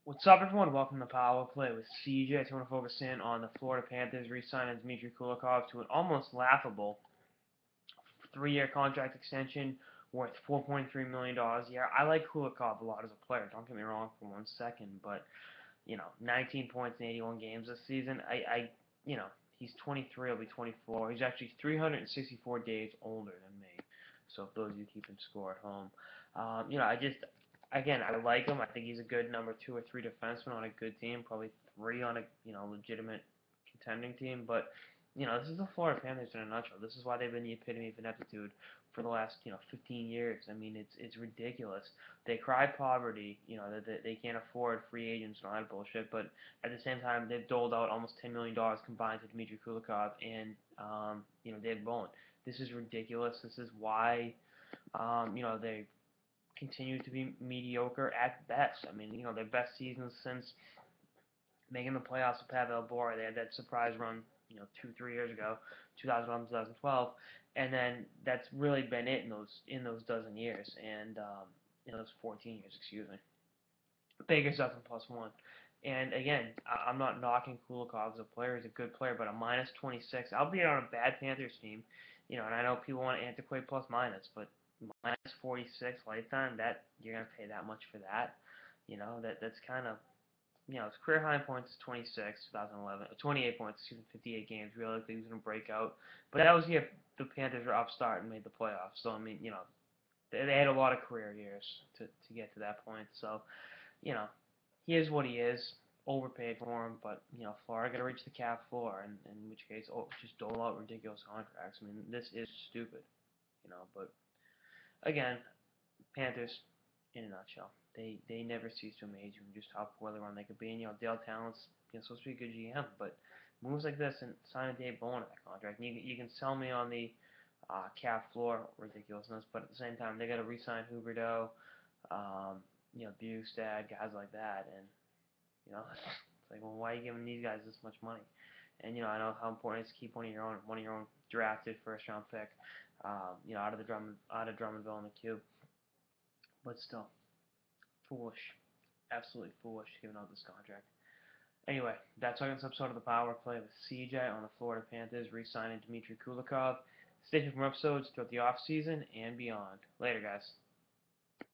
What's up, everyone? Welcome to Power Play with CJ. So I want to focus in on the Florida Panthers re-signing Dmitry Kulikov to an almost laughable three-year contract extension worth $4.3 million a year. I like Kulikov a lot as a player. Don't get me wrong for 1 second, but 19 points in 81 games this season. He's 23. He'll be 24. He's actually 364 days older than me. So if those of you keeping score at home, again, I like him. I think he's a good number 2 or 3 defenseman on a good team, probably 3 on a legitimate contending team. But this is the Florida Panthers in a nutshell. This is why they've been the epitome of ineptitude for the last 15 years. I mean, it's ridiculous. They cry poverty, that they can't afford free agents and all that bullshit. But at the same time, they've doled out almost $10 million combined to Dmitry Kulikov and Dave Bowen. This is ridiculous. This is why they continue to be mediocre at best. I mean, their best seasons since making the playoffs with Pavel Bora. They had that surprise run, 2, 3 years ago, 2011, 2012, and then that's really been it in those dozen years, and in those 14 years, excuse me. Baker's up in +1. And again, I'm not knocking Kulikov as a player. He's a good player, but a minus 26, albeit on a bad Panthers team, and I know people want to antiquate plus minus, but minus 46 lifetime, that you're gonna pay that much for that, that's kind of his career high in points is 26, 2011, 28 points, 58 games. Realistically, he was gonna break out, but that was if the Panthers were upstart and made the playoffs. So I mean, they had a lot of career years to get to that point. So he is what he is. Overpaid for him, but Florida got to reach the cap floor, and in which case, just dole out ridiculous contracts. I mean, this is stupid, But again, Panthers, in a nutshell, they never cease to amaze you and just how poorly run they could be. And Dale Talent's supposed to be a good GM, but moves like this and sign a Dave Bowen to that contract. And you can sell me on the cap floor ridiculousness, but at the same time, they got to re-sign Huberdeau, Bugstad, guys like that, and it's like, well, why are you giving these guys this much money? And I know how important it is to keep one of your own drafted first round pick, out of Drummondville in the queue. But still, foolish, absolutely foolish giving out this contract. Anyway, that's our episode of the Power Play with CJ on the Florida Panthers re-signing Dmitry Kulikov. Stay tuned for more episodes throughout the off season and beyond. Later, guys.